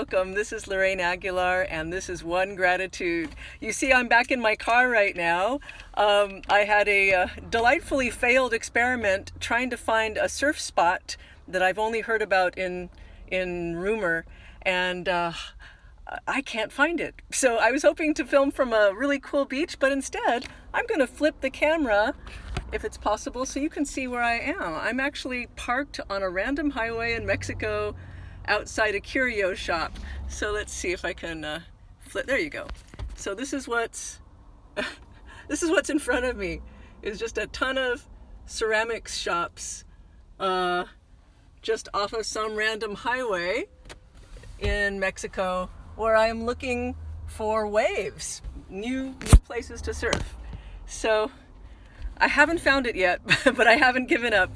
Welcome. This is Lorraine Aguilar, and this is One Gratitude. You see, I'm back in my car right now. I had a delightfully failed experiment trying to find a surf spot that I've only heard about in rumor, and I can't find it. So I was hoping to film from a really cool beach, but instead I'm going to flip the camera, if it's possible, so you can see where I am. I'm actually parked on a random highway in Mexico outside a curio shop. So let's see if I can flip. There you go. So this is what's in front of me, is just a ton of ceramics shops just off of some random highway in Mexico, where I'm looking for waves, new places to surf. So I haven't found it yet, but I haven't given up.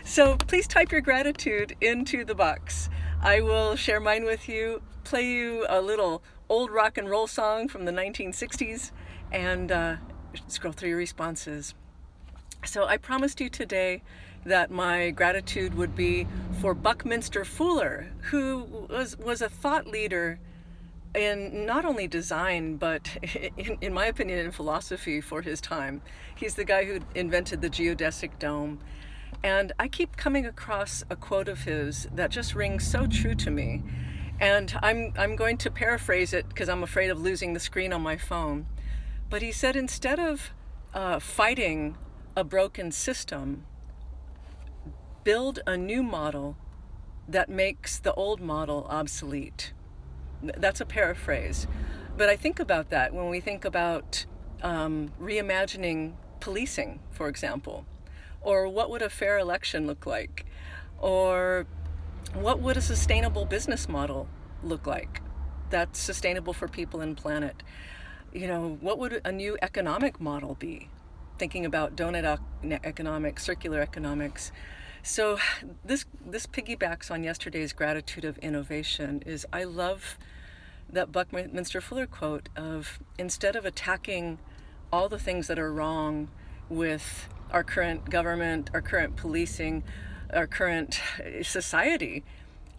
So please type your gratitude into the box. I will share mine with you, play you a little old rock and roll song from the 1960s, and scroll through your responses. So I promised you today that my gratitude would be for Buckminster Fuller, who was a thought leader in not only design, but in my opinion, in philosophy for his time. He's the guy who invented the geodesic dome. And I keep coming across a quote of his that just rings so true to me. And I'm going to paraphrase it because I'm afraid of losing the screen on my phone. But he said, instead of fighting a broken system, build a new model that makes the old model obsolete. That's a paraphrase. But I think about that when we think about reimagining policing, for example. Or what would a fair election look like? Or what would a sustainable business model look like that's sustainable for people and planet? You know, what would a new economic model be? Thinking about donut economics, circular economics. So this piggybacks on yesterday's gratitude of innovation. I love that Buckminster Fuller quote of, instead of attacking all the things that are wrong with our current government, our current policing, our current society,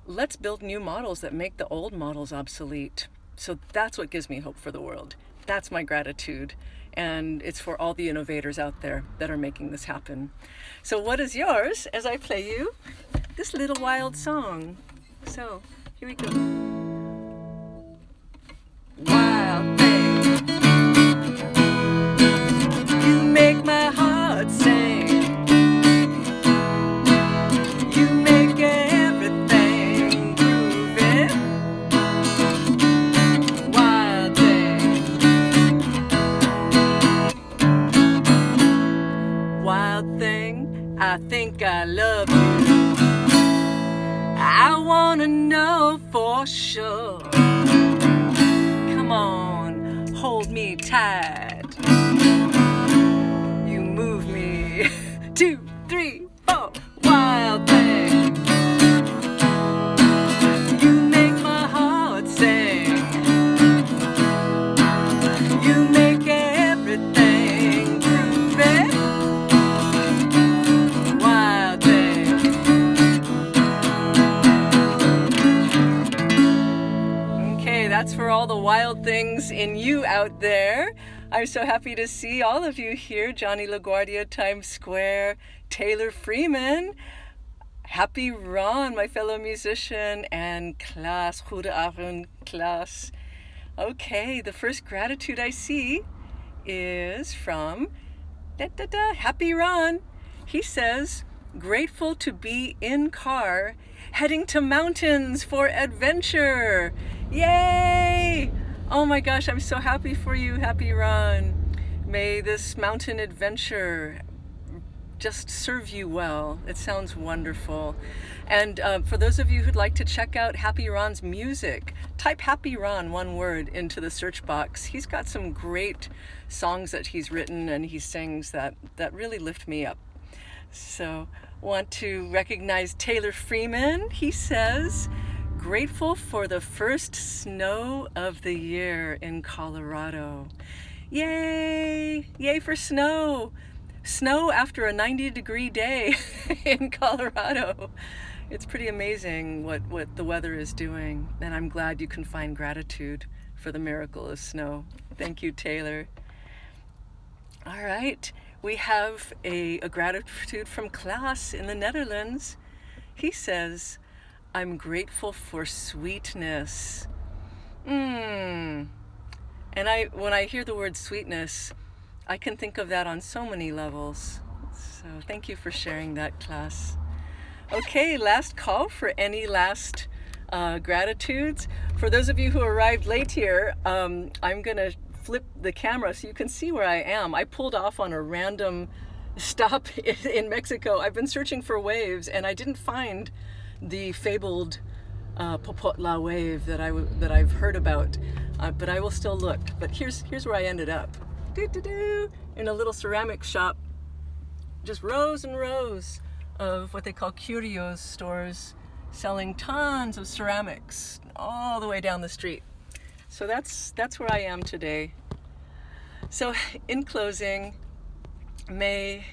let's build new models that make the old models obsolete. So that's what gives me hope for the world. That's my gratitude. And it's for all the innovators out there that are making this happen. So what is yours as I play you this little wild song? So here we go. Wild thing, you make my heart sing. You make everything groovy. Wild thing, wild thing, I think I love you. I wanna know for sure. Come on, hold me tight. You move me. 2, 3, 4. Wild thing, you make my heart sing. You make everything groovy. Wild thing. Okay, that's for all the wild things in you out there. I'm so happy to see all of you here. Johnny LaGuardia, Times Square, Taylor Freeman, Happy Ron, my fellow musician, and Klaas, goede avond, Klaas. Okay, the first gratitude I see is from Happy Ron. He says, grateful to be in car, heading to mountains for adventure. Yay! Oh my gosh, I'm so happy for you, Happy Ron. May this mountain adventure just serve you well. It sounds wonderful. And for those of you who'd like to check out Happy Ron's music, type Happy Ron, one word, into the search box. He's got some great songs that he's written and he sings that really lift me up. So want to recognize Taylor Freeman. He says, grateful for the first snow of the year in Colorado. Yay! Yay for snow! Snow after a 90-degree day in Colorado. It's pretty amazing what the weather is doing, and I'm glad you can find gratitude for the miracle of snow. Thank you, Taylor. All right, we have a gratitude from Klaas in the Netherlands. He says, I'm grateful for sweetness. And when I hear the word sweetness, I can think of that on so many levels. So thank you for sharing that, Klaas. Okay, last call for any last gratitudes. For those of you who arrived late here, I'm going to flip the camera so you can see where I am. I pulled off on a random stop in Mexico. I've been searching for waves, and I didn't find the fabled Popotla wave that I've heard about, but I will still look. But here's where I ended up. In a little ceramic shop, just rows and rows of what they call curios stores, selling tons of ceramics all the way down the street. So that's where I am today. So in closing, may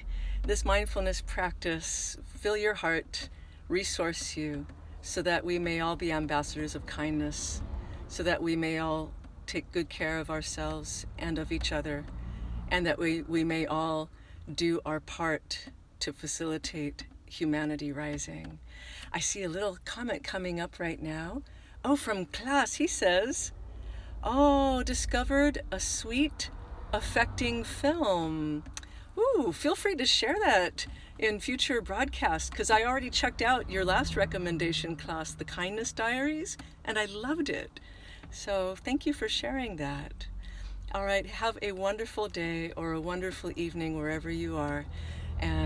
this mindfulness practice fill your heart, resource you, so that we may all be ambassadors of kindness, so that we may all take good care of ourselves and of each other, and that we may all do our part to facilitate humanity rising. I see a little comment coming up right now. Oh, from Klaas, he says, discovered a sweet, affecting film. Ooh, feel free to share that in future broadcasts, because I already checked out your last recommendation, Klaas, The Kindness Diaries, and I loved it. So thank you for sharing that. All right, have a wonderful day or a wonderful evening wherever you are. And